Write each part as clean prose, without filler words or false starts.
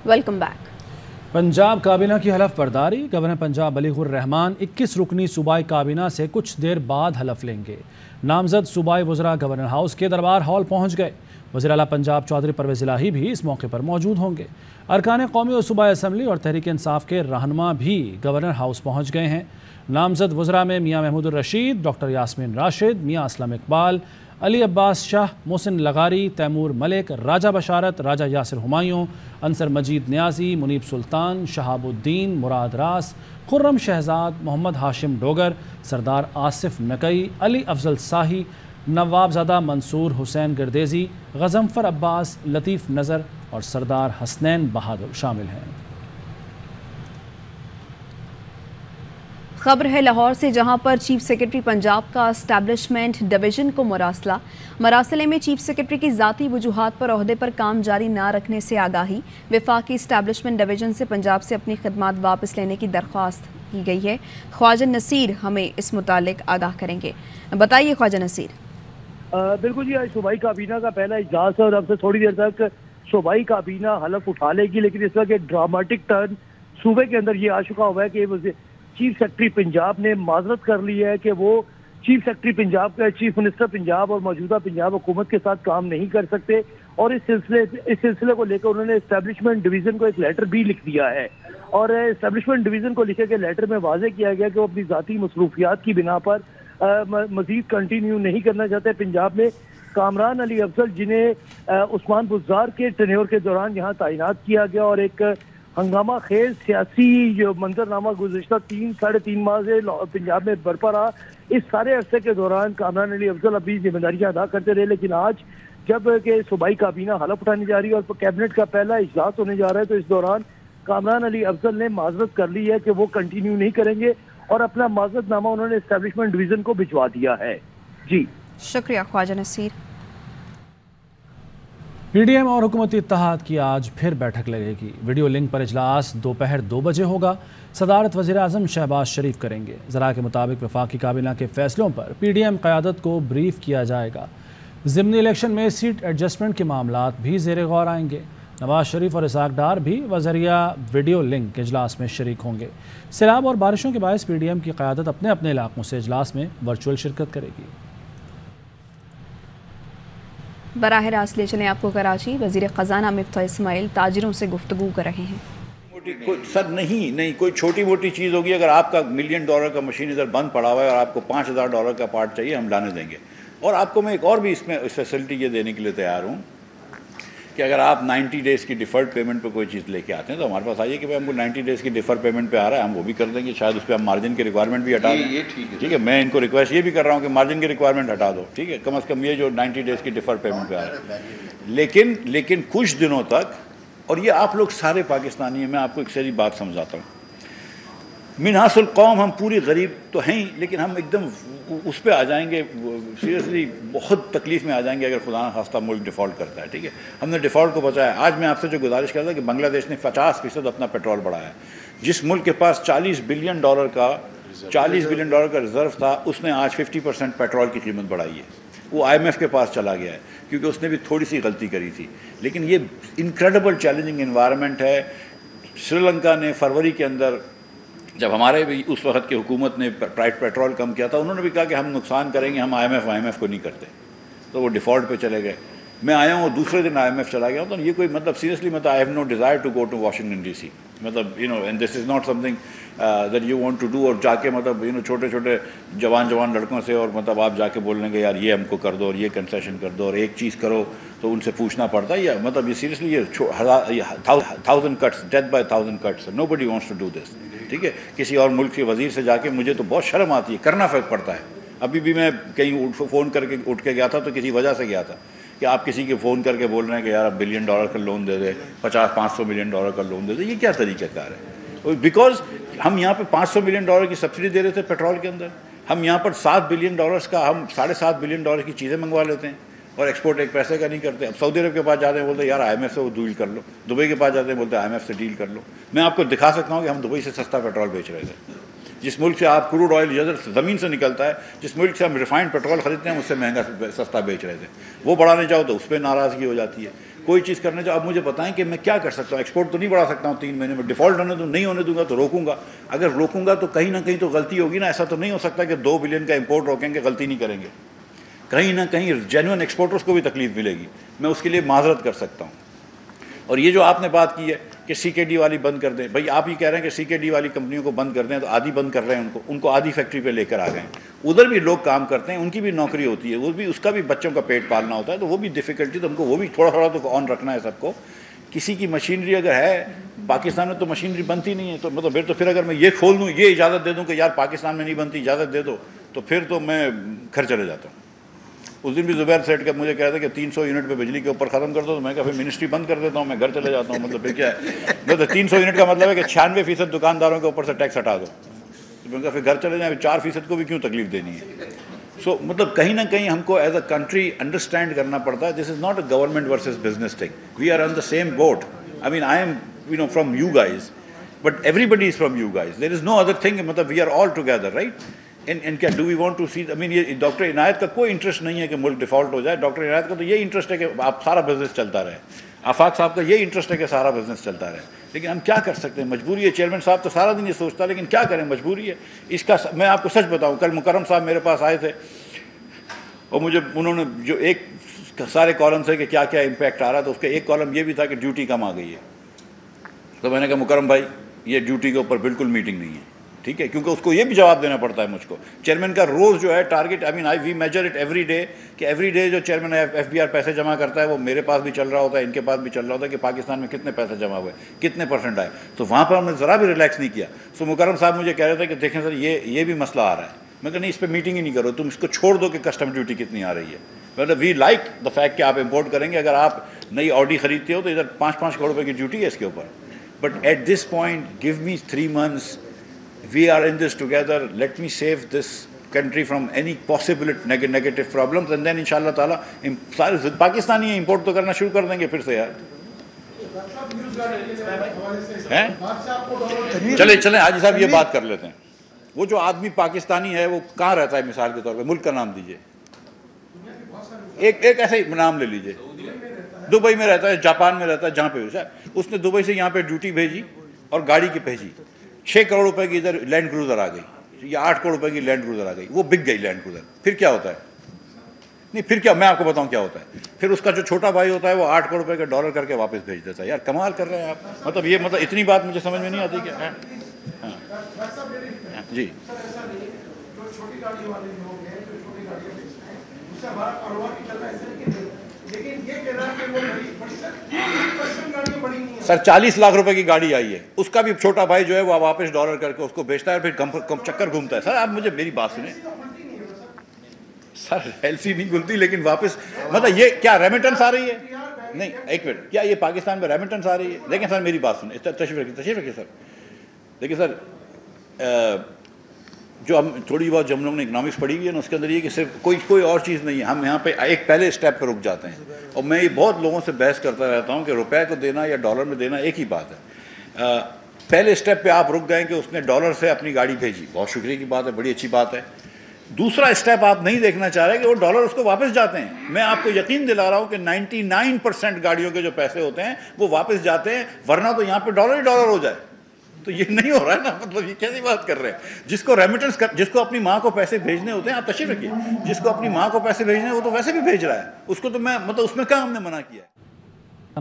Welcome back. Punjab کابینہ کی حلف برداری۔ گورنر پنجاب بلیغ الرحمان 21 رکنی صوبائی کابینہ سے کچھ دیر بعد حلف لیں گے۔ نامزد صوبائی وزراء گورنر ہاؤس کے دربار ہال پہنچ گئے۔ وزیر اعلیٰ پنجاب چودھری پرویز الہی بھی اس موقع پر موجود ہوں گے۔ ارکان قومی اور صوبائی اسمبلی اور تحریک انصاف کے رہنما بھی گورنر ہاؤس پہنچ گئے ہیں۔ نامزد وزراء میں میاں محمود الرشید، ڈاکٹر یاسمین راشد، میاں اسلم اقبال، علی عباس شاہ، محسن لغاری، تیمور ملک، راجہ بشارت، راجہ یاسر ہمایوں، انصر مجید نیازی، منیب سلطان، شہاب الدین، مراد راس، خرم شہزاد، محمد ہاشم ڈوگر، سردار آصف نقئی، علی افضل ساہی، نواب زادہ منصور حسین گردیزی، غضنفر عباس، لطیف نظر اور سردار حسنین بہادر شامل ہیں۔ خبر ہے لاہور سے، جہاں پر چیف سیکرٹری پنجاب کا اسٹیبلشمنٹ ڈویژن کو مراسلے میں چیف سیکرٹری کی ذاتی وجوہات پر عہدے پر کام جاری نہ رکھنے سے آگاہی۔ وفاقی اسٹیبلشمنٹ ڈویژن سے پنجاب سے اپنی خدمات واپس لینے کی درخواست کی گئی ہے۔ خواجہ نصیر ہمیں اس متعلق آگاہ کریں گے۔ بتائیے خواجہ نصیر۔ بالکل جی، آج صوبائی کابینہ کا پہلا اجلاس ہے اور اب سے تھوڑی دیر تک صوبائی کابینہ حلف اٹھا لے گی، لیکن اس وقت ایک ڈراماٹک ٹرن صوبے کے اندر یہ آ چکا ہوا ہے کہ چیف سیکرٹری پنجاب نے معذرت کر لی ہے کہ وہ چیف سیکرٹری پنجاب کا چیف منسٹر پنجاب اور موجودہ پنجاب حکومت کے ساتھ کام نہیں کر سکتے، اور اس سلسلے کو لے کر انہوں نے اسٹیبلشمنٹ ڈویژن کو ایک لیٹر بھی لکھ دیا ہے، اور اسٹیبلشمنٹ ڈویژن کو لکھے گئے لیٹر میں واضح کیا گیا کہ وہ اپنی ذاتی مصروفیات کی بنا پر مزید کنٹینیو نہیں کرنا چاہتے پنجاب میں۔ کامران علی افضل، جنہیں عثمان بزار کے ٹینیور کے دوران یہاں تعینات کیا گیا اور ایک ہنگامہ خیز سیاسی جو منظرنامہ گزشتہ 3-3.5 ماہ سے پنجاب میں برپا رہا، اس سارے عرصے کے دوران کامران علی افضل اپنی ذمہ داریاں ادا کرتے رہے، لیکن آج جب کہ صوبائی کابینہ حلف اٹھانے جا رہی ہے اور کیبنٹ کا پہلا اجلاس ہونے جا رہا ہے، تو اس دوران کامران علی افضل نے معذرت کر لی ہے کہ وہ کنٹینیو نہیں کریں گے، اور اپنا معذرت نامہ انہوں نے اسٹیبلشمنٹ ڈویژن کو بھجوا دیا ہے۔ جی شکریہ خواجہ نصیر۔ پی ڈی ایم اور حکومتی اتحاد کی آج پھر بیٹھک لگے گی۔ ویڈیو لنک پر اجلاس دوپہر 2 بجے ہوگا۔ صدارت وزیر اعظم شہباز شریف کریں گے۔ ذرائع کے مطابق وفاقی کابینہ کے فیصلوں پر پی ڈی ایم قیادت کو بریف کیا جائے گا۔ ضمنی الیکشن میں سیٹ ایڈجسٹمنٹ کے معاملات بھی زیر غور آئیں گے۔ نواز شریف اور اسحاق ڈار بھی وزریہ ویڈیو لنک اجلاس میں شریک ہوں گے۔ سیلاب اور بارشوں کے باعث پی ڈی ایم کی قیادت اپنے اپنے علاقوں سے اجلاس میں ورچوئل شرکت کرے گی۔ براہ راست لے چلیں آپ کو کراچی۔ وزیر خزانہ مفتاح اسماعیل تاجروں سے گفتگو کر رہے ہیں۔ سر نہیں کوئی چھوٹی موٹی چیز ہوگی، اگر آپ کا $1 ملین کا مشین ادھر بند پڑا ہوا ہے اور آپ کو $5000 کا پارٹ چاہیے، ہم لانے دیں گے۔ اور آپ کو میں ایک اور بھی اس میں فیسلٹی یہ دینے کے لیے تیار ہوں کہ اگر آپ 90 ڈیز کی ڈیفرڈ پیمنٹ پہ کوئی چیز لے کے آتے ہیں تو ہمارے پاس آئیے کہ ہم کو 90 ڈیز کی ڈیفرڈ پیمنٹ پہ آ رہا ہے، ہم وہ بھی کر دیں گے، شاید اس پہ ہم مارجن کی ریکوائرمنٹ بھی ہٹا دیں۔ ٹھیک ہے، میں ان کو ریکویسٹ یہ بھی کر رہا ہوں کہ مارجن کی ریکوائرمنٹ ہٹا دو، ٹھیک ہے، کم از کم یہ جو 90 ڈیز کی ڈیفرڈ پیمنٹ پہ آ رہا ہے۔ لیکن کچھ دنوں تک، اور یہ آپ لوگ سارے پاکستانی ہیں، میں آپ کو ایک ساری بات سمجھاتا ہوں، منحاس القوم ہم پوری غریب تو ہیں ہی، لیکن ہم ایک دم اس پہ آ جائیں گے، سیریسلی بہت تکلیف میں آ جائیں گے اگر خدا نخواستہ ملک ڈیفالٹ کرتا ہے، ٹھیک ہے۔ ہم نے ڈیفالٹ کو بچایا۔ آج میں آپ سے جو گزارش کرتا کہ بنگلہ دیش نے 50% اپنا پیٹرول بڑھایا ہے۔ جس ملک کے پاس $40 بلین کا ریزرو تھا، اس نے آج 50% پیٹرول کی قیمت بڑھائی ہے۔ وہ IMF کے پاس چلا گیا ہے کیونکہ اس نے بھی تھوڑی سی غلطی کری تھی، لیکن یہ انکریڈیبل چیلنجنگ انوائرمنٹ ہے۔ سری لنکا نے فروری کے اندر، جب ہمارے بھی اس وقت کی حکومت نے پیٹرول کم کیا تھا، انہوں نے بھی کہا کہ ہم نقصان کریں گے، ہم IMF کو نہیں کرتے، تو وہ ڈیفالٹ پہ چلے گئے۔ میں آیا ہوں اور دوسرے دن IMF چلا گیا ہوں، تو یہ کوئی مطلب seriously I have no desire to go to Washington DC، مطلب and this is not something that you want to do، اور جا کے مطلب چھوٹے چھوٹے جوان لڑکوں سے اور مطلب آپ جا کے بول لیں گے یار یہ ہم کو کر دو اور یہ کنسیشن کر دو اور ایک چیز کرو تو ان سے پوچھنا پڑتا ہے، یا مطلب یہ سیریسلی یہ 1000 cuts، death by 1000 cuts، nobody wants to do this، ٹھیک ہے۔ کسی اور ملک کے وزیر سے جا کے مجھے تو بہت شرم آتی ہے، کرنا پڑتا ہے۔ ابھی بھی میں کہیں فون کر کے اٹھ کے گیا تھا تو کسی وجہ سے گیا تھا کہ آپ کسی کے فون کر کے بول رہے ہیں کہ یار $1 بلین کا لون دے دے، 500 ملین کا لون دے دے، یہ کیا طریقہ کار ہے؟ بیکاز ہم یہاں پہ $500 ملین کی سبسڈی دے رہے تھے پیٹرول کے اندر، ہم یہاں پر $7 بلین کا، ہم $7.5 بلین کی چیزیں منگوا لیتے ہیں اور ایکسپورٹ ایک پیسے کا نہیں کرتے۔ اب سعودی عرب کے پاس جاتے ہیں بولتے ہیں یار IMF سے وہ ڈیل کر لو، دبئی کے پاس جاتے ہیں بولتے ہیں IMF سے ڈیل کر لو۔ میں آپ کو دکھا سکتا ہوں کہ ہم دبئی سے سستا پیٹرول بیچ رہے تھے۔ جس ملک سے آپ کروڈ آئل زمین سے نکلتا ہے، جس ملک سے ہم ریفائنڈ پیٹرول خریدتے ہیں اس سے مہنگا سستا بیچ رہے تھے، وہ بڑھانے جاؤ تو اس پہ ناراضگی ہو جاتی ہے۔ کوئی چیز کرنے جاؤ. اب مجھے بتائیں کہ میں کیا کر سکتا ہوں. ایکسپورٹ تو نہیں بڑھا سکتا ہوں 3 مہینے میں. ڈیفالٹ ہونے دوں, نہیں ہونے دوں گا تو روکوں گا. اگر روکوں گا تو کہیں نہ کہیں تو غلطی ہوگی نا. ایسا تو نہیں ہو سکتا کہ 2 بلین کا امپورٹ روکیں گے, غلطی نہیں کریں گے. کہیں نہ کہیں جینوئن ایکسپورٹرز کو بھی تکلیف ملے گی. میں اس کے لیے معذرت کر سکتا ہوں. اور یہ جو آپ نے بات کی ہے کہ سی کے ڈی والی بند کر دیں, بھائی آپ یہ کہہ رہے ہیں کہ سی کے ڈی والی کمپنیوں کو بند کر دیں, تو آدھی بند کر رہے ہیں ان کو آدھی فیکٹری پہ لے کر آ گئے ہیں. ادھر بھی لوگ کام کرتے ہیں, ان کی بھی نوکری ہوتی ہے, وہ بھی اس کا بھی بچوں کا پیٹ پالنا ہوتا ہے, تو وہ بھی ڈیفیکلٹی, تو ہم کو وہ بھی تھوڑا تھوڑا تو آن رکھنا ہے سب کو. کسی کی مشینری اگر ہے, پاکستان میں تو مشینری بنتی نہیں ہے, تو مطلب تو پھر اگر میں یہ کھول دوں, یہ اجازت دے دوں کہ یار پاکستان میں نہیں بنتی, اجازت دے دو, تو پھر تو میں گھر چلے جاتا ہوں. اس دن بھی زبیر سیٹ کا مجھے کہا تھا کہ 300 یونٹ پہ بجلی کے اوپر ختم کر دو, تو میں کہا پھر منسٹری بند کر دیتا ہوں, میں گھر چلے جاتا ہوں. مطلب پھر کیا ہے, مطلب 300 یونٹ کا مطلب ہے کہ 96% دکانداروں کے اوپر سے ٹیکس ہٹا دو. تو میں کہا پھر گھر چلے جائیں, 4% کو بھی کیوں تکلیف دینی ہے. سو مطلب کہیں نہ کہیں ہم کو ایز اے کنٹری انڈرسٹینڈ کرنا پڑتا ہے. This is not a government versus business thing. We are on the same boat. I mean, I am, from you guys, but everybody is from you guys. There is no other thing. مطلب we are all together, right? And کیا do we want to see, I mean, یہ doctor عنایت کا کوئی interest نہیں ہے کہ ملک default ہو جائے. Doctor عنایت کا تو یہ انٹرسٹ ہے کہ آپ سارا بزنس چلتا رہے. آفاق صاحب کا یہ انٹرسٹ ہے کہ سارا بزنس چلتا رہے. لیکن ہم کیا کر سکتے ہیں, مجبوری ہے. چیئرمین صاحب تو سارا دن یہ سوچتا, لیکن کیا کریں, مجبوری ہے. اس کا میں آپ کو سچ بتاؤں, کل مکرم صاحب میرے پاس آئے تھے اور مجھے انہوں نے جو ایک سارے کالم سے کہ کیا کیا امپیکٹ آ رہا ہے, تو اس کا ایک کالم یہ بھی تھا کہ ڈیوٹی کم آ گئی ہے. تو میں نے کہا مکرم بھائی یہ ڈیوٹی کے اوپر بالکل میٹنگ نہیں ہے, ٹھیک ہے, کیونکہ اس کو یہ بھی جواب دینا پڑتا ہے مجھ کو. چیئرمین کا روز جو ہے target, we measure it every day, کہ ایوری ڈے جو چیئرمین ایف بی آر پیسے جمع کرتا ہے وہ میرے پاس بھی چل رہا ہوتا ہے, ان کے پاس بھی چل رہا ہوتا ہے کہ پاکستان میں کتنے پیسے جمع ہوئے, کتنے % آئے. تو وہاں پر ہم نے ذرا بھی ریلیکس نہیں کیا. سو مکرم صاحب مجھے کہہ رہے تھے کہ دیکھیں سر یہ بھی مسئلہ آ رہا ہے. میں کہا نہیں, اس پہ میٹنگ ہی نہیں کرو, تم اس کو چھوڑ دو کہ کسٹم ڈیوٹی کتنی آ رہی ہے. مطلب وی لائک دا فیکٹ کہ آپ امپورٹ کریں گے. اگر آپ نئی آڈی خریدتے ہو تو ادھر 5-5 کروڑ روپے کی ڈیوٹی ہے اس کے اوپر. But at this point, give me 3 months. We are in this together. Let me save this country from any possible negative problems, and then inshallah ta'ala سارے پاکستانی امپورٹ تو کرنا شروع کر دیں گے پھر سے. یار چلیں حاجی صاحب یہ بات کر لیتے ہیں. وہ جو آدمی پاکستانی ہے وہ کہاں رہتا ہے, مثال کے طور پہ ملک کا نام دیجئے, ایک ایسا ہی نام لے لیجئے. دبئی میں رہتا ہے, جاپان میں رہتا ہے, جہاں پہ اس نے دبئی سے یہاں پہ ڈیوٹی بھیجی اور گاڑی کی بھیجی, 6 کروڑ روپے کی ادھر لینڈ کروزر آ گئی, یا 8 کروڑ روپے کی لینڈ کروزر آ گئی, وہ بک گئی لینڈ کروزر. پھر کیا ہوتا ہے, نہیں پھر کیا, میں آپ کو بتاؤں کیا ہوتا ہے. پھر اس کا جو چھوٹا بھائی ہوتا ہے وہ 8 کروڑ روپے کا ڈالر کر کے واپس بھیج دیتا ہے. یار کمال کر رہے ہیں آپ. مطلب یہ اتنی بات مجھے سمجھ میں نہیں آتی کیا. جی سر 40 لاکھ روپے کی گاڑی آئی ہے, اس کا بھی چھوٹا بھائی جو ہے وہ واپس ڈالر کر کے اس کو بیچتا ہے, پھر چکر گھومتا ہے. سر آپ مجھے میری بات سنیں سر, ایلسی نہیں کھلتی, لیکن واپس مطلب یہ کیا ریمیٹنس آ رہی ہے. نہیں ایک منٹ, کیا یہ پاکستان میں ریمیٹنس آ رہی ہے. دیکھیں سر میری بات سنیں, تشریف رکھیے سر. دیکھیں سر, جو ہم تھوڑی بہت جب ہم لوگوں نے اکنامکس پڑھی ہوئی ہے نا, اس کے اندر یہ کہ صرف کوئی اور چیز نہیں ہے. ہم یہاں پہ ایک پہلے اسٹیپ پہ رک جاتے ہیں, اور میں یہ بہت لوگوں سے بحث کرتا رہتا ہوں کہ روپے کو دینا یا ڈالر میں دینا ایک ہی بات ہے. پہلے اسٹیپ پہ آپ رک گئے کہ اس نے ڈالر سے اپنی گاڑی بھیجی, بہت شکریہ کی بات ہے, بڑی اچھی بات ہے. دوسرا اسٹیپ آپ نہیں دیکھنا چاہ رہے کہ وہ ڈالر اس کو واپس جاتے ہیں. میں آپ کو یقین دلا رہا ہوں کہ 99% گاڑیوں کے جو پیسے ہوتے ہیں وہ واپس جاتے ہیں, ورنہ تو یہاں پہ ڈالر ہی ڈالر ہو جائے. تو یہ نہیں ہو رہا ہے نا. مطلب یہ کیسی بات کر رہے ہیں. جس کو ریمیٹنس جس کو اپنی ماں کو پیسے بھیجنے ہوتے ہیں, آپ تشریف رکھیے, جس کو اپنی ماں کو پیسے بھیجنے ہیں وہ تو ویسے بھی بھیج رہا ہے, اس کو تو میں مطلب اس میں کیا ہم نے منع کیا ہے.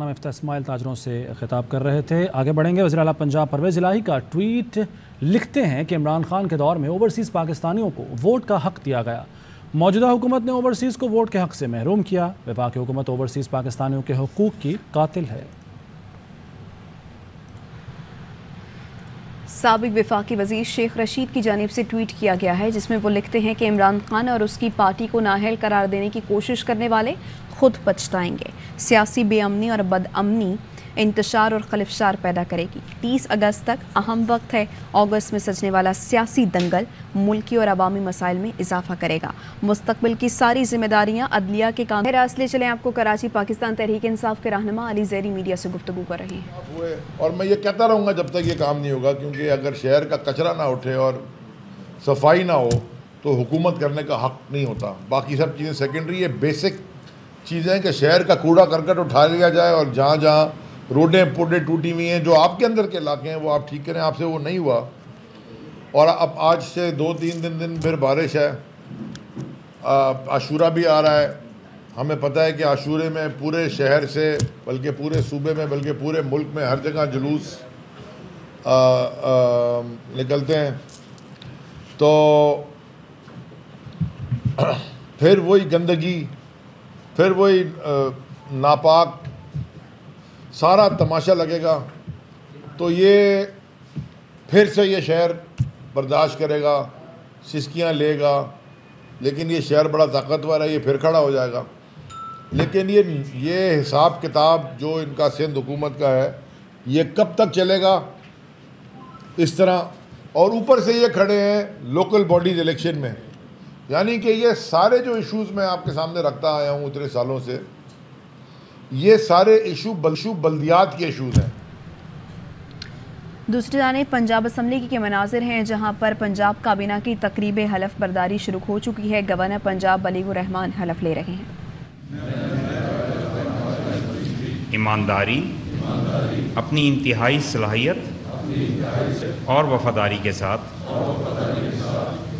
مفتاح اسماعیل تاجروں سے خطاب کر رہے تھے. آگے بڑھیں گے. وزیر اعلیٰ پنجاب پرویز الہی کا ٹویٹ, لکھتے ہیں کہ عمران خان کے دور میں اوورسیز پاکستانیوں کو ووٹ کا حق دیا گیا. موجودہ حکومت نے اوورسیز کو ووٹ کے حق سے محروم کیا. وفاقی حکومت اوورسیز پاکستانیوں کے حقوق کی قاتل ہے. سابق وفاقی وزیر شیخ رشید کی جانب سے ٹویٹ کیا گیا ہے, جس میں وہ لکھتے ہیں کہ عمران خان اور اس کی پارٹی کو نااہل قرار دینے کی کوشش کرنے والے خود پچھتائیں گے. سیاسی بے امنی اور بد امنی انتشار اور خلفشار پیدا کرے گی. 30 اگست تک اہم وقت ہے. اگست میں سجنے والا سیاسی دنگل ملکی اور عوامی مسائل میں اضافہ کرے گا. مستقبل کی ساری ذمہ داریاں عدلیہ کے کام. راسلے چلیں آپ کو کراچی پاکستان تحریک انصاف کے رہنما علی زیری میڈیا سے گفتگو کر رہے ہیں. اور میں یہ کہتا رہوں گا جب تک یہ کام نہیں ہوگا, کیونکہ اگر شہر کا کچرا نہ اٹھے اور صفائی نہ ہو تو حکومت کرنے کا حق نہیں ہوتا. باقی سب چیزیں سیکنڈری ہے. بیسک چیزیں کہ شہر کا کوڑا کرکٹ اٹھا لیا جائے اور جہاں جہاں روڈیں پوڈیں ٹوٹی ہوئی ہیں جو آپ کے اندر کے علاقے ہیں وہ آپ ٹھیک کریں. آپ سے وہ نہیں ہوا اور اب آج سے 2-3 دن پھر بارش ہے. عاشورہ بھی آ رہا ہے. ہمیں پتہ ہے کہ عاشورے میں پورے شہر سے بلکہ پورے صوبے میں بلکہ پورے ملک میں ہر جگہ جلوس نکلتے ہیں. تو پھر وہی گندگی پھر وہی ناپاک سارا تماشا لگے گا. تو یہ پھر سے یہ شہر برداشت کرے گا, سسکیاں لے گا, لیکن یہ شہر بڑا طاقتور ہے, یہ پھر کھڑا ہو جائے گا. لیکن یہ حساب کتاب جو ان کا سندھ حکومت کا ہے یہ کب تک چلے گا اس طرح. اور اوپر سے یہ کھڑے ہیں لوکل باڈیز الیکشن میں, یعنی کہ یہ سارے جو ایشوز میں آپ کے سامنے رکھتا آیا ہوں اتنے سالوں سے, یہ سارے ایشو بلدیات کے ایشوز ہیں. دوسری جانب پنجاب اسمبلی کے مناظر ہیں جہاں پر پنجاب کابینہ کی تقریب حلف برداری شروع ہو چکی ہے. گورنر پنجاب بلیغ الرحمان حلف لے رہے ہیں. ایمانداری, اپنی انتہائی صلاحیت اور وفاداری کے ساتھ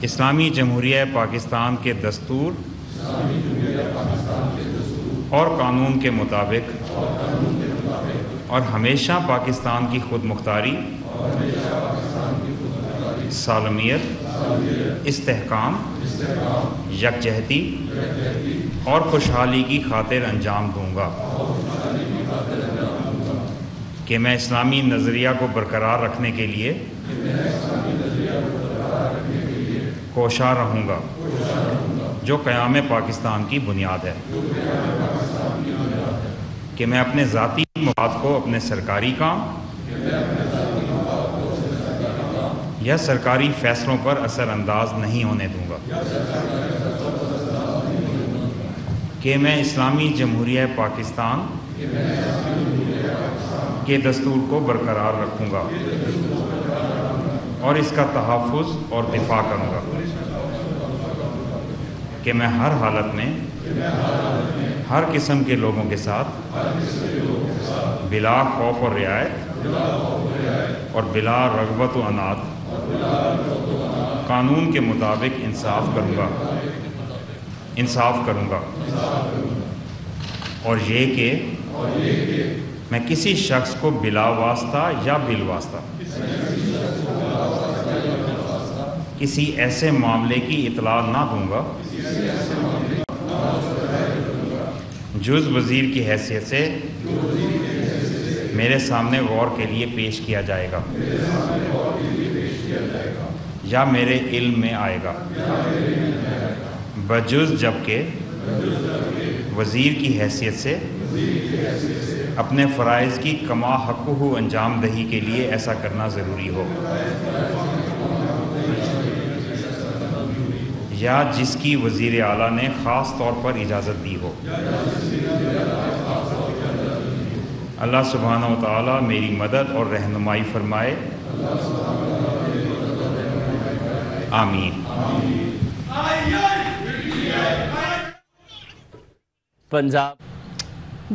اسلامی جمہوریہ پاکستان کے دستور اور قانون کے مطابق اور ہمیشہ پاکستان کی خود مختاری, سالمیت, استحکام, یکجہتی اور خوشحالی کی خاطر انجام دوں گا کہ میں اسلامی نظریہ کو برقرار رکھنے کے لیے کوشاں رہوں گا جو قیام پاکستان کی بنیاد ہے, کہ میں اپنے ذاتی مفاد کو اپنے سرکاری کام یا سرکاری فیصلوں پر اثر انداز نہیں ہونے دوں گا, کہ میں اسلامی جمہوریہ پاکستان کے دستور کو برقرار رکھوں گا اور اس کا تحفظ اور دفاع کروں گا, کہ میں ہر حالت میں ہر قسم کے لوگوں کے ساتھ بلا خوف اور رعایت اور بلا رغبت و عناد قانون کے مطابق انصاف کروں گا اور یہ کہ میں کسی شخص کو بلا واسطہ یا بالواسطہ کسی ایسے معاملے کی اطلاع نہ دوں گا جز وزیر کی حیثیت سے میرے سامنے غور کے لیے پیش کیا جائے گا یا میرے علم میں آئے گا, بجز جبکہ وزیر کی حیثیت سے اپنے فرائض کی کما حقہ انجام دہی کے لیے ایسا کرنا ضروری ہو یا جس کی وزیر اعلیٰ نے خاص طور پر اجازت دی ہو. اللہ سبحانہ و تعالیٰ میری مدد اور رہنمائی فرمائے, آمین. پنجاب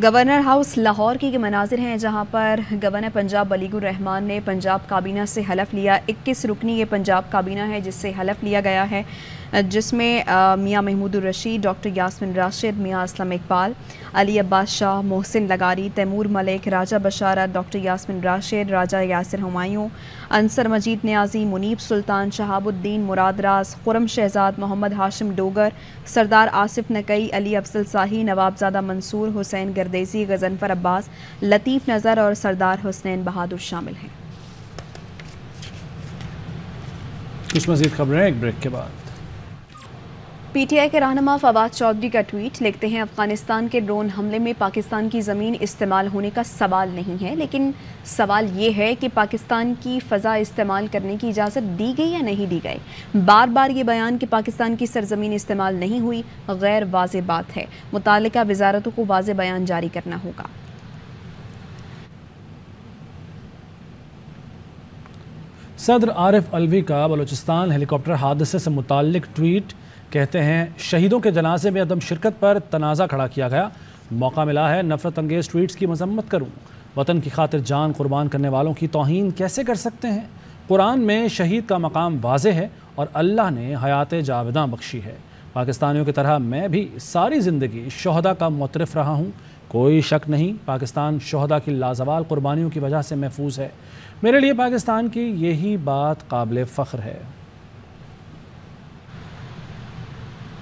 گورنر ہاؤس لاہور کے مناظر ہیں جہاں پر گورنر پنجاب بلیغ الرحمان نے پنجاب کابینہ سے حلف لیا. 21 رکنی یہ پنجاب کابینہ ہے جس سے حلف لیا گیا ہے, جس میں میاں محمود الرشید, ڈاکٹر یاسمین راشد, میاں اسلم اقبال, علی عباس شاہ, محسن لغاری, تیمور ملک, راجہ بشارت, ڈاکٹر یاسمین راشد, راجہ یاسر ہمایوں, انصر مجید نیازی, منیب سلطان, شہاب الدین مراد راز, خرم شہزاد, محمد ہاشم ڈوگر, سردار آصف نقئی, علی افضل شاہی, نواب زادہ منصور, حسین گردیزی, غضنفر عباس, لطیف نظر اور سردار حسنین بہادر شامل ہیں. کچھ مزید خبریں ایک بریک کے بعد. پی ٹی آئی کے رہنما فواد چودھری کا ٹویٹ, لکھتے ہیں افغانستان کے ڈرون حملے میں پاکستان کی زمین استعمال ہونے کا سوال نہیں ہے, لیکن سوال یہ ہے کہ پاکستان کی فضا استعمال کرنے کی اجازت دی گئی یا نہیں دی گئی. بار بار یہ بیان کہ پاکستان کی سرزمین استعمال نہیں ہوئی غیر واضح بات ہے. متعلقہ وزارتوں کو واضح بیان جاری کرنا ہوگا. صدر عارف علوی کا بلوچستان ہیلی کاپٹر حادثے سے متعلق ٹویٹ کہتے ہیں شہیدوں کے جنازے میں عدم شرکت پر تنازع کھڑا کیا گیا، موقع ملا ہے نفرت انگیز ٹویٹس کی مذمت کروں، وطن کی خاطر جان قربان کرنے والوں کی توہین کیسے کر سکتے ہیں؟ قرآن میں شہید کا مقام واضح ہے اور اللہ نے حیات جاوداں بخشی ہے۔ پاکستانیوں کی طرح میں بھی ساری زندگی شہداء کا معترف رہا ہوں، کوئی شک نہیں پاکستان شہداء کی لازوال قربانیوں کی وجہ سے محفوظ ہے۔ میرے لیے پاکستان کی یہی بات قابل فخر ہے۔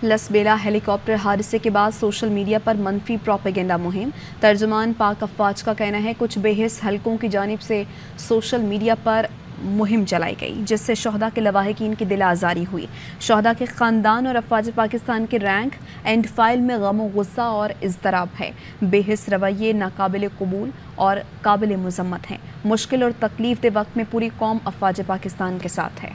لسبیلا ہیلی کاپٹر حادثے کے بعد سوشل میڈیا پر منفی پروپیگنڈا مہم، ترجمان پاک افواج کا کہنا ہے کچھ بے حس حلقوں کی جانب سے سوشل میڈیا پر مہم چلائی گئی جس سے شہداء کے لواحقین کی دل آزاری ہوئی۔ شہداء کے خاندان اور افواج پاکستان کے رینک اینڈ فائل میں غم و غصہ اور اضطراب ہے۔ بے حس رویے ناقابل قبول اور قابل مذمت ہیں۔ مشکل اور تکلیف دہ وقت میں پوری قوم افواج پاکستان کے ساتھ ہے۔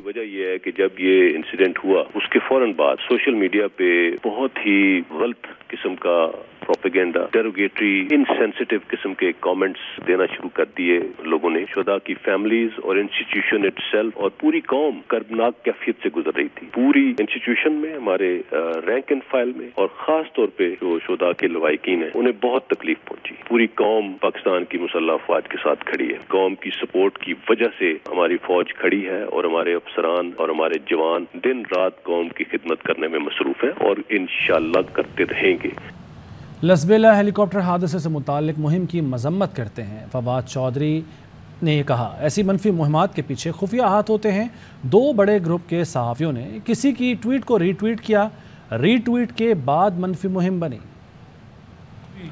وجہ یہ ہے کہ جب یہ انسیڈنٹ ہوا اس کے فوراً بعد سوشل میڈیا پہ بہت ہی غلط قسم کا پروپیگنڈا، ڈیروگیٹری، انسینسٹیو قسم کے کامنٹس دینا شروع کر دیے لوگوں نے۔ شہداء کی فیملیز اور انسٹیٹیوشن اٹ سیلف اور پوری قوم کربناک کیفیت سے گزر رہی تھی۔ پوری انسٹیٹیوشن میں، ہمارے رینک اینڈ فائل میں اور خاص طور پہ جو شہداء کے لواحقین ہیں انہیں بہت تکلیف پہنچی۔ پوری قوم پاکستان کی مسلح افواج کے ساتھ کھڑی ہے۔ قوم کی سپورٹ کی وجہ سے ہماری فوج کھڑی ہے اور ہمارے افسران اور ہمارے جوان دن رات قوم کی خدمت کرنے میں مصروف ہیں اور انشاءاللہ کرتے رہیں گے۔ لسبیلا ہیلی کاپٹر حادثے سے متعلق مہم کی مذمت کرتے ہیں فواد چودھری نے یہ کہا ایسی منفی مہمات کے پیچھے خفیہ ہاتھ ہوتے ہیں۔ 2 بڑے گروپ کے صحافیوں نے کسی کی ٹویٹ کو ری ٹویٹ کیا، ری ٹویٹ کے بعد منفی مہم بنی۔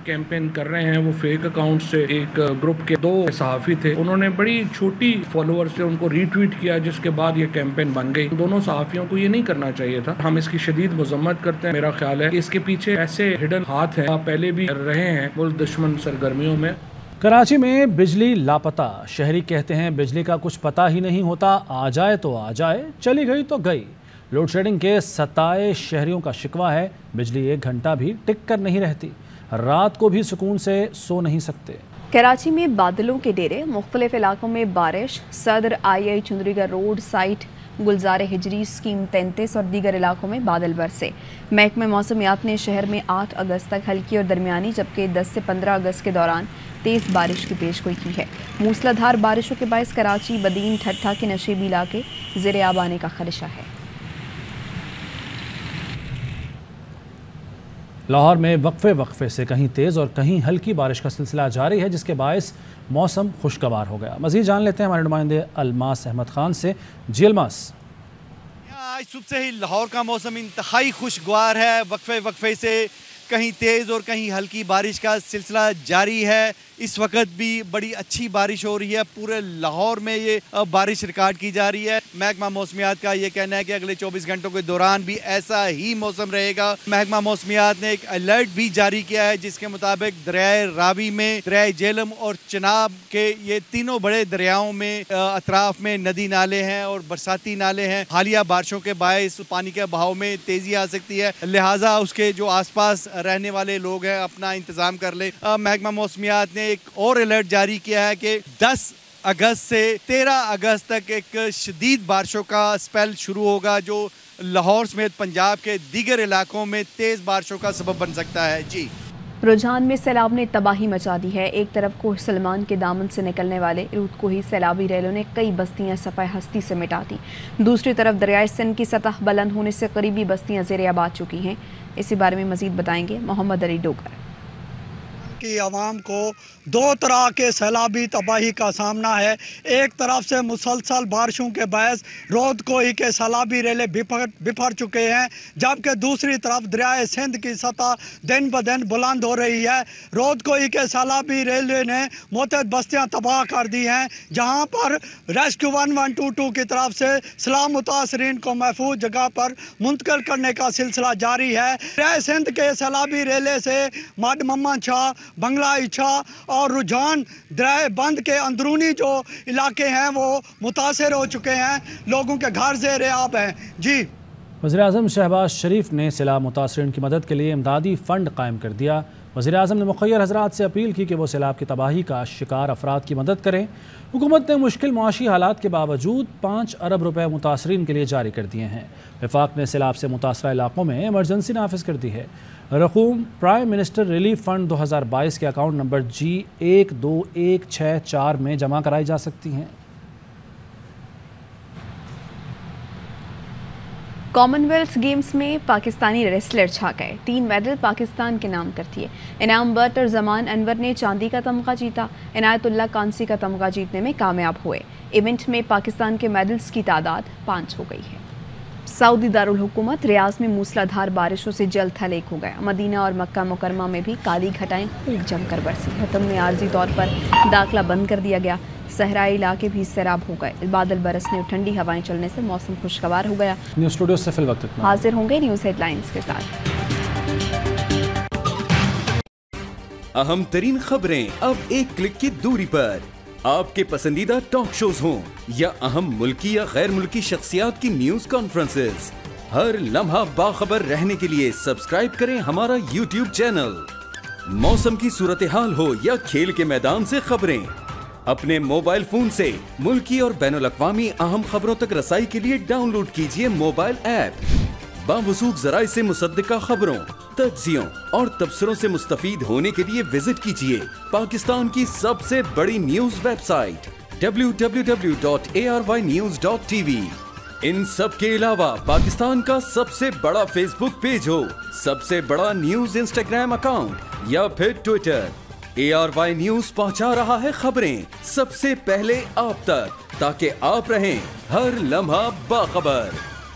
کیمپین کر رہے ہیں وہ فیک اکاؤنٹ سے، ایک گروپ کے 2 صحافی تھے، انہوں نے بڑی چھوٹی فالوور سے ان کو ری ٹویٹ کیا جس کے بعد یہ کیمپین بن گئی۔ دونوں صحافیوں کو یہ نہیں کرنا چاہیے تھا، ہم اس کی شدید مذمت کرتے ہیں۔ میرا خیال ہے کہ اس کے پیچھے ایسے ہڈن ہاتھ ہیں، پہلے بھی رہے ہیں ملک دشمن سرگرمیوں میں۔ کراچی میں بجلی لاپتہ، شہری کہتے ہیں بجلی کا کچھ پتہ ہی نہیں ہوتا، آ جائے تو آ جائے، چلی گئی تو گئی۔ لوڈ شیڈنگ کے 27 شہریوں کا شکوہ ہے بجلی 1 گھنٹہ بھی ٹک کر نہیں رہتی، رات کو بھی سکون سے سو نہیں سکتے۔ کراچی میں بادلوں کے ڈیرے، مختلف علاقوں میں بارش، صدر آئی چندری گڑھ روڈ سائٹ گلزار ہجری اسکیم 33 اور دیگر علاقوں میں بادل برسے۔ محکمہ موسمیات نے شہر میں 8 اگست تک ہلکی اور درمیانی جبکہ 10 سے 15 اگست کے دوران تیز بارش کی پیشگوئی کی ہے۔ موسلا دھار بارشوں کے باعث کراچی، بدین، ٹھٹھا کے نشیبی علاقے زیر آب آنے کا خدشہ ہے۔ لاہور میں وقفے سے کہیں تیز اور کہیں ہلکی بارش کا سلسلہ جاری ہے جس کے باعث موسم خوشگوار ہو گیا۔ مزید جان لیتے ہیں ہمارے نمائندے الماس احمد خان سے۔ جی الماس، آج صبح سے ہی لاہور کا موسم انتہائی خوشگوار ہے، وقفے سے کہیں تیز اور کہیں ہلکی بارش کا سلسلہ جاری ہے۔ اس وقت بھی بڑی اچھی بارش ہو رہی ہے، پورے لاہور میں یہ بارش ریکارڈ کی جا رہی ہے۔ محکمہ موسمیات کا یہ کہنا ہے کہ اگلے 24 گھنٹوں کے دوران بھی ایسا ہی موسم رہے گا۔ محکمہ موسمیات نے ایک الرٹ بھی جاری کیا ہے جس کے مطابق دریائے راوی میں، دریائے جہلم اور چناب کے یہ تینوں بڑے دریاؤں میں اطراف میں ندی نالے ہیں اور برساتی نالے ہیں۔ حالیہ بارشوں کے باعث پانی کے بہاؤ میں تیزی آ سکتی ہے، لہٰذا اس کے جو آس پاس رہنے والے لوگ ہیں اپنا انتظام کر لیں۔ محکمہ موسمیات نے ایک اور الرٹ جاری کیا ہے کہ 10 اگست سے 13 اگست تک ایک شدید بارشوں کا اسپیل شروع ہوگا جو لاہور سمیت پنجاب کے دیگر علاقوں میں تیز بارشوں کا سبب بن سکتا ہے۔ جی، رجحان میں سیلاب نے تباہی مچا دی ہے۔ ایک طرف کوہ سلمان کے دامن سے نکلنے والے رود کوہی سیلابی ریلوں نے کئی بستیاں صفحہ ہستی سے مٹا دی، دوسری طرف دریائے سندھ کی سطح بلند ہونے سے قریبی بستیاں زیر آباد چکی ہیں۔ اسی بارے میں مزید بتائیں گے محمد علی ڈوگر۔ کی عوام کو 2 طرح کے سیلابی تباہی کا سامنا ہے۔ ایک طرف سے مسلسل بارشوں کے باعث رود کوہی کے سیلابی ریلے بفر چکے ہیں، جبکہ دوسری طرف دریائے سندھ کی سطح دن بدن بلند ہو رہی ہے۔ رود کوہی کے سیلابی ریلے نے متعدد بستیاں تباہ کر دی ہیں، جہاں پر ریسکیو 1122 کی طرف سے سیلاب متاثرین کو محفوظ جگہ پر منتقل کرنے کا سلسلہ جاری ہے۔ دریائے سندھ کے سیلابی ریلے سے مڈ ممن شاہ، بنگلہ اچھا اور رجحان دریائے بند کے اندرونی جو علاقے ہیں وہ متاثر ہو چکے ہیں، لوگوں کے گھر زیر آب ہیں۔ جی، وزیر اعظم شہباز شریف نے سیلاب متاثرین کی مدد کے لیے امدادی فنڈ قائم کر دیا۔ وزیر اعظم نے مخیر حضرات سے اپیل کی کہ وہ سیلاب کی تباہی کا شکار افراد کی مدد کریں۔ حکومت نے مشکل معاشی حالات کے باوجود 5 ارب روپے متاثرین کے لیے جاری کر دیے ہیں۔ وفاق نے سیلاب سے متاثرہ علاقوں میں ایمرجنسی نافذ کر دی ہے۔ رقوم پرائم منسٹر ریلیف فنڈ 2022 کے اکاؤنٹ نمبر G12164 میں جمع کرائی جا سکتی ہیں۔ کامن ویلتھ گیمز میں پاکستانی ریسلر چھا گئے، 3 میڈل پاکستان کے نام کر دیے۔ انعام بٹ اور زمان انور نے چاندی کا تمغہ جیتا، عنایت اللہ کانسی کا تمغہ جیتنے میں کامیاب ہوئے۔ ایونٹ میں پاکستان کے میڈلز کی تعداد 5 ہو گئی ہے۔ سعودی دارالحکومت ریاض میں موسلا دھار بارشوں سے جلد ہلاک ہو گیا۔ مدینہ اور مکہ مکرمہ میں بھی کالی گھٹائیں خوب جم کر برسی۔ حتم میں عارضی طور پر داخلہ بند کر دیا گیا۔ صحرائی علاقے بھی سیراب ہو گئے۔ بادل برسنے اور ٹھنڈی ہوائیں چلنے سے موسم خوشگوار ہو گیا۔ نیوز اسٹوڈیو سے فی الوقت حاضر ہوں گے نیوز ہیڈ لائنز کے ساتھ۔ اہم ترین خبریں اب ایک کلک کی دوری پر، آپ کے پسندیدہ ٹاک شوز ہوں یا اہم ملکی یا غیر ملکی شخصیات کی نیوز کانفرنسز، ہر لمحہ باخبر رہنے کے لیے سبسکرائب کریں ہمارا یوٹیوب چینل۔ موسم کی صورتحال ہو یا کھیل کے میدان سے خبریں، اپنے موبائل فون سے ملکی اور بین الاقوامی اہم خبروں تک رسائی کے لیے ڈاؤن لوڈ کیجیے موبائل ایپ۔ باوثوق ذرائع سے مصدقہ خبروں، تجزیوں اور تبصروں سے مستفید ہونے کے لیے وزٹ کیجیے پاکستان کی سب سے بڑی نیوز ویب سائٹ www.arYnews.tv۔ ان سب کے علاوہ پاکستان کا سب سے بڑا فیس بک پیج ہو، سب سے بڑا نیوز انسٹاگرام اکاؤنٹ یا پھر ٹویٹر، ARY نیوز پہنچا رہا ہے خبریں سب سے پہلے آپ تک، تاکہ آپ رہیں ہر لمحہ باخبر۔